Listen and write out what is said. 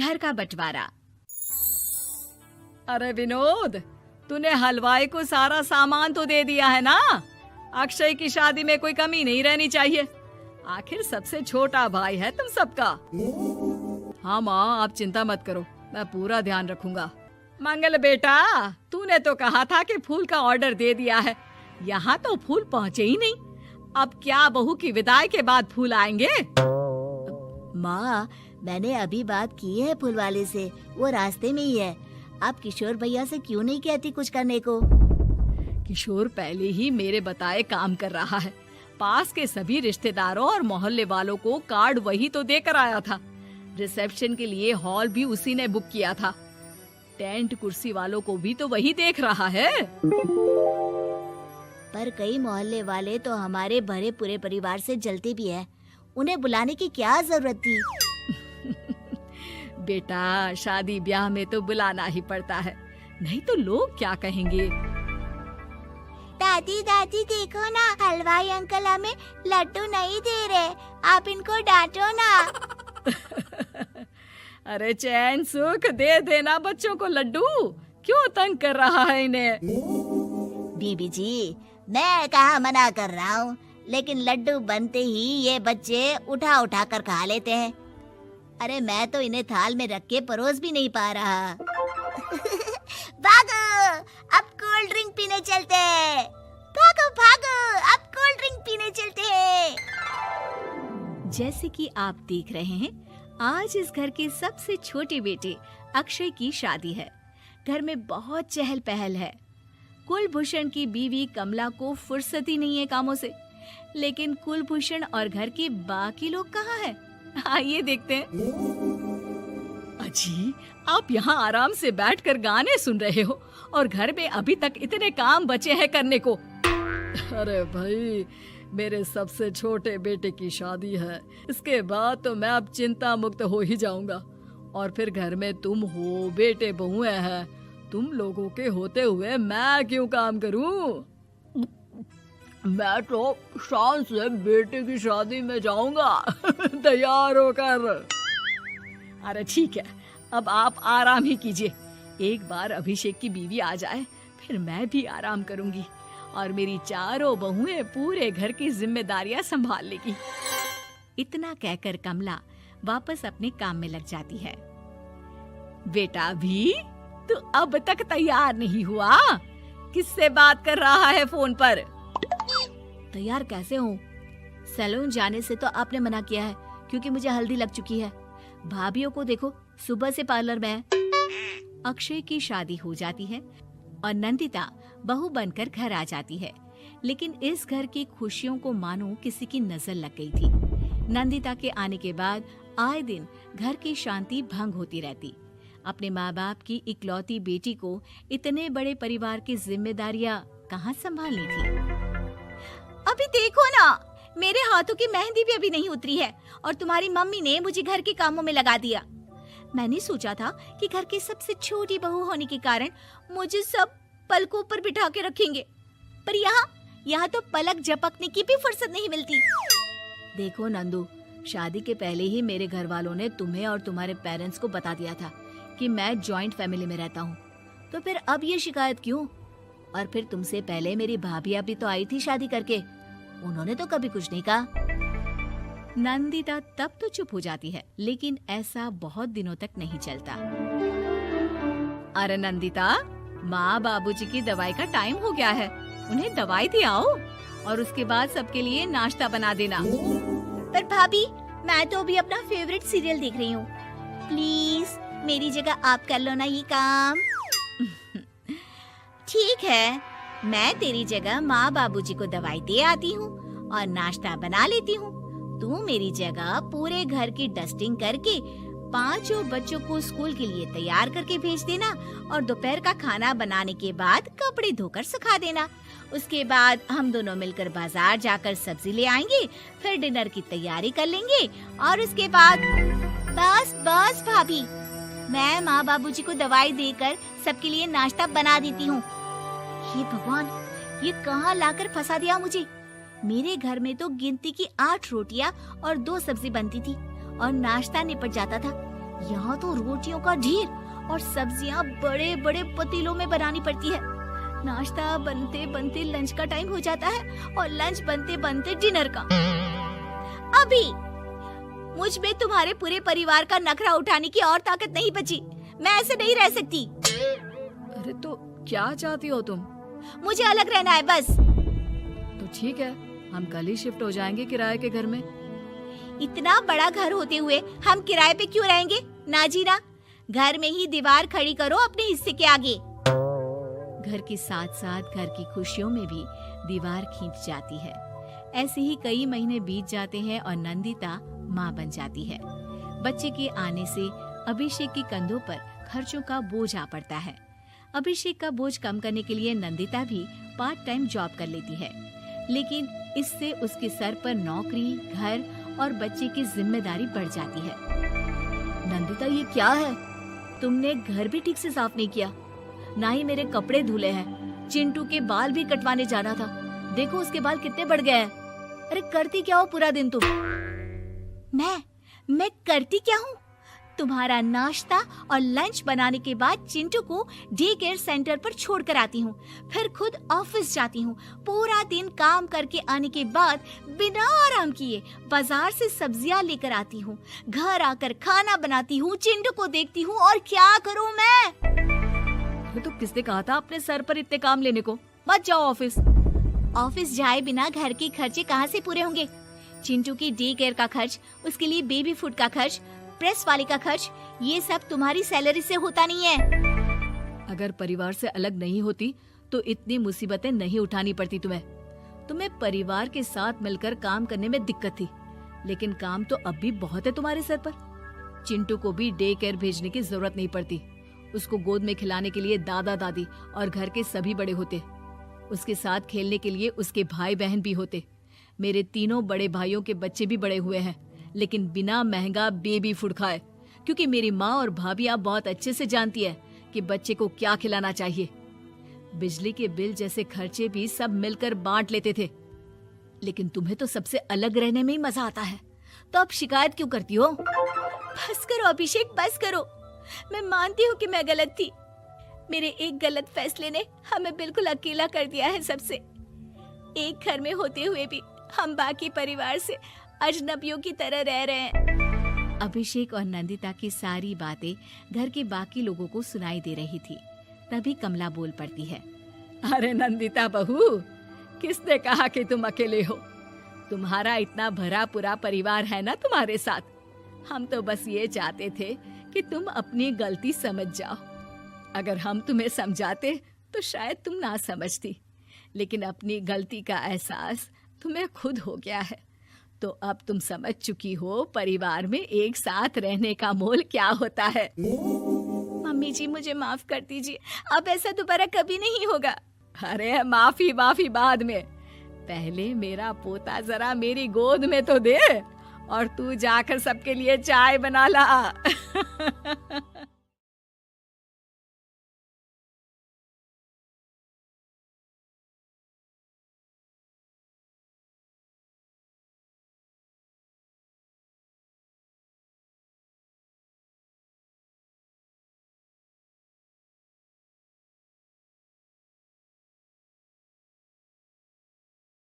घर का बंटवारा। अरे विनोद, तूने हलवाई को सारा सामान तो दे दिया है ना? अक्षय की शादी में कोई कमी नहीं रहनी चाहिए। आखिर सबसे छोटा भाई है तुम सबका। हाँ माँ, आप चिंता मत करो, मैं पूरा ध्यान रखूंगा। मंगल बेटा, तूने तो कहा था कि फूल का ऑर्डर दे दिया है, यहाँ तो फूल पहुँचे ही नहीं। अब क्या बहू की विदाई के बाद फूल आएंगे? माँ, मैंने अभी बात की है फूल वाले से, वो रास्ते में ही है। आप किशोर भैया से क्यों नहीं कहती कुछ करने को? किशोर पहले ही मेरे बताए काम कर रहा है। पास के सभी रिश्तेदारों और मोहल्ले वालों को कार्ड वही तो देकर आया था। रिसेप्शन के लिए हॉल भी उसी ने बुक किया था। टेंट कुर्सी वालों को भी तो वही देख रहा है। पर कई मोहल्ले वाले तो हमारे भरे पूरे परिवार से जलते भी हैं। उन्हें बुलाने की क्या जरूरत थी? बेटा, शादी ब्याह में तो बुलाना ही पड़ता है, नहीं तो लोग क्या कहेंगे। दादी दादी देखो ना, हलवाई अंकल हमें लड्डू नहीं दे रहे, आप इनको डांटो ना। अरे चैन सुख दे देना बच्चों को लड्डू, क्यों तंग कर रहा है इन्हें? बीबी जी, मैं कहाँ मना कर रहा हूँ, लेकिन लड्डू बनते ही ये बच्चे उठा उठा कर खा लेते हैं। अरे मैं तो इन्हें थाल में रख के परोस भी नहीं पा रहा। भागो, अब कोल्ड ड्रिंक पीने चलते हैं। भागो भागो, अब कोल्ड ड्रिंक पीने चलते हैं। जैसे कि आप देख रहे हैं, आज इस घर के सबसे छोटे बेटे अक्षय की शादी है। घर में बहुत चहल पहल है। कुलभूषण की बीवी कमला को फुर्सत ही नहीं है कामों से, लेकिन कुलभूषण और घर के बाकी लोग कहाँ हैं? आइए देखते हैं। अजी, आप यहाँ आराम से बैठकर गाने सुन रहे हो और घर में अभी तक इतने काम बचे हैं करने को। अरे भाई, मेरे सबसे छोटे बेटे की शादी है, इसके बाद तो मैं अब चिंता मुक्त हो ही जाऊंगा। और फिर घर में तुम हो, बेटे बहुएं हैं, तुम लोगों के होते हुए मैं क्यों काम करूं? मैं तो शान से बेटे की शादी में जाऊंगा तैयार होकर। अरे ठीक है, अब आप आराम ही कीजिए। एक बार अभिषेक की बीवी आ जाए, फिर मैं भी आराम करूंगी और मेरी चारों बहुएं पूरे घर की जिम्मेदारियां संभाल लेगी। इतना कहकर कमला वापस अपने काम में लग जाती है। बेटा भी, तू अब तक तैयार नहीं हुआ? किससे बात कर रहा है फोन पर? तैयार कैसे हूँ? सैलून जाने से तो आपने मना किया है, क्योंकि मुझे हल्दी लग चुकी है। भाभीयों को देखो, सुबह से पार्लर में है। अक्षय की शादी हो जाती है और नंदिता बहू बनकर घर आ जाती है, लेकिन इस घर की खुशियों को मानो किसी की नजर लग गई थी। नंदिता के आने के बाद आए दिन घर की शांति भंग होती रहती। अपने माँ बाप की इकलौती बेटी को इतने बड़े परिवार की जिम्मेदारियां कहाँ संभालनी थी। अभी देखो ना, मेरे हाथों की मेहंदी भी अभी नहीं उतरी है और तुम्हारी मम्मी ने मुझे घर के कामों में लगा दिया। मैंने सोचा था कि घर की सबसे छोटी बहू होने के कारण मुझे सब पलकों पर बिठा के रखेंगे, पर यहाँ तो पलक झपकने की भी फुर्सत नहीं मिलती। देखो नंदू, शादी के पहले ही मेरे घर वालों ने तुम्हें और तुम्हारे पेरेंट्स को बता दिया था कि मैं जॉइंट फैमिली में रहता हूँ, तो फिर अब ये शिकायत क्यों? और फिर तुमसे पहले मेरी भाभी भी तो आई थी शादी करके, उन्होंने तो कभी कुछ नहीं कहा। नंदिता तब तो चुप हो जाती है, लेकिन ऐसा बहुत दिनों तक नहीं चलता। अरे नंदिता, माँ बाबूजी की दवाई का टाइम हो गया है, उन्हें दवाई दे आओ और उसके बाद सबके लिए नाश्ता बना देना। पर भाभी, मैं तो अभी अपना फेवरेट सीरियल देख रही हूँ, प्लीज मेरी जगह आप कर लो ना ये काम। ठीक है, मैं तेरी जगह माँ बाबूजी को दवाई दे आती हूँ और नाश्ता बना लेती हूँ। तू मेरी जगह पूरे घर की डस्टिंग करके 5 बच्चों को स्कूल के लिए तैयार करके भेज देना और दोपहर का खाना बनाने के बाद कपड़े धोकर सुखा देना। उसके बाद हम दोनों मिलकर बाजार जाकर सब्जी ले आएंगे, फिर डिनर की तैयारी कर लेंगे और उसके बाद बस भाभी, मैं माँ बाबूजी को दवाई देकर सबके लिए नाश्ता बना देती हूँ। ये भगवान, ये कहाँ लाकर फंसा दिया मुझे। मेरे घर में तो गिनती की 8 रोटियाँ और 2 सब्जी बनती थी और नाश्ता निपट जाता था, यहाँ तो रोटियों का ढेर और सब्जियाँ बड़े बड़े पतीलों में बनानी पड़ती है। नाश्ता बनते बनते लंच का टाइम हो जाता है और लंच बनते बनते डिनर का। अभी मुझ में तुम्हारे पूरे परिवार का नखरा उठाने की और ताकत नहीं बची। मैं ऐसे नहीं रह सकती। अरे तो क्या चाहती हो तुम? मुझे अलग रहना है बस। तो ठीक है, हम कल ही शिफ्ट हो जाएंगे किराए के घर में। इतना बड़ा घर होते हुए हम किराए पे क्यों रहेंगे? ना जी ना, घर में ही दीवार खड़ी करो अपने हिस्से के आगे। घर के साथ साथ घर की खुशियों में भी दीवार खींच जाती है। ऐसे ही कई महीने बीत जाते हैं और नंदिता माँ बन जाती है। बच्चे के आने से अभिषेक के कंधों पर खर्चों का बोझ आ पड़ता है। अभिषेक का बोझ कम करने के लिए नंदिता भी पार्ट टाइम जॉब कर लेती है, लेकिन इससे उसके सर पर नौकरी, घर और बच्चे की जिम्मेदारी बढ़ जाती है। नंदिता, ये क्या है? तुमने घर भी ठीक से साफ नहीं किया, ना ही मेरे कपड़े धुले हैं। चिंटू के बाल भी कटवाने जाना था, देखो उसके बाल कितने बढ़ गए हैं। अरे करती क्या हो पूरा दिन तुम? मैं करती क्या हूँ? तुम्हारा नाश्ता और लंच बनाने के बाद चिंटू को डे केयर सेंटर पर छोड़ कर आती हूँ, फिर खुद ऑफिस जाती हूँ। पूरा दिन काम करके आने के बाद बिना आराम किए बाजार से सब्जियाँ लेकर आती हूँ, घर आकर खाना बनाती हूँ, चिंटू को देखती हूँ और क्या करूँ मैं? तो किसने कहा था अपने सर पर इतने काम लेने को? मत जाओ ऑफिस। ऑफिस जाए बिना घर के खर्चे कहाँ से पूरे होंगे? चिंटू की डे केयर का खर्च, उसके लिए बेबी फूड का खर्च, प्रेस वाले का खर्च, ये सब तुम्हारी सैलरी से होता नहीं है। अगर परिवार से अलग नहीं होती तो इतनी मुसीबतें नहीं उठानी पड़ती तुम्हें परिवार के साथ मिलकर काम करने में दिक्कत थी, लेकिन काम तो अब भी बहुत है तुम्हारे सर पर। चिंटू को भी डे केयर भेजने की जरूरत नहीं पड़ती। उसको गोद में खिलाने के लिए दादा दादी और घर के सभी बड़े होते। उसके साथ खेलने के लिए उसके भाई बहन भी होते। मेरे तीनों बड़े भाइयों के बच्चे भी बड़े हुए हैं, लेकिन बिना महंगा बेबी फूड खाए, क्योंकि मेरी माँ और भाभियाँ बहुत अच्छे से जानती है कि बच्चे को क्या खिलाना चाहिए। बिजली के बिल जैसे खर्चे भी सब मिलकर बांट लेते थे, लेकिन तुम्हें तो सबसे अलग रहने में ही मजा आता है, तो अब शिकायत क्यों करती हो? बस करो अभिषेक, बस करो। मैं मानती हूँ कि मैं गलत थी। मेरे एक गलत फैसले ने हमें बिल्कुल अकेला कर दिया है सबसे। एक घर में होते हुए भी हम बाकी परिवार से अजनबियों की तरह रह रहे हैं। अभिषेक और नंदिता की सारी बातें घर के बाकी लोगों को सुनाई दे रही थी। तभी कमला बोल पड़ती है। अरे नंदिता बहू, किसने कहा कि तुम अकेले हो? तुम्हारा इतना भरा पूरा परिवार है ना तुम्हारे साथ। हम तो बस ये चाहते थे कि तुम अपनी गलती समझ जाओ। अगर हम तुम्हें समझाते तो शायद तुम ना समझती, लेकिन अपनी गलती का एहसास तुम्हें खुद हो गया है, तो अब तुम समझ चुकी हो परिवार में एक साथ रहने का मोल क्या होता है। मम्मी जी, मुझे माफ कर दीजिए, अब ऐसा दोबारा कभी नहीं होगा। अरे माफी बाद में, पहले मेरा पोता जरा मेरी गोद में तो दे, और तू जाकर सबके लिए चाय बना ला।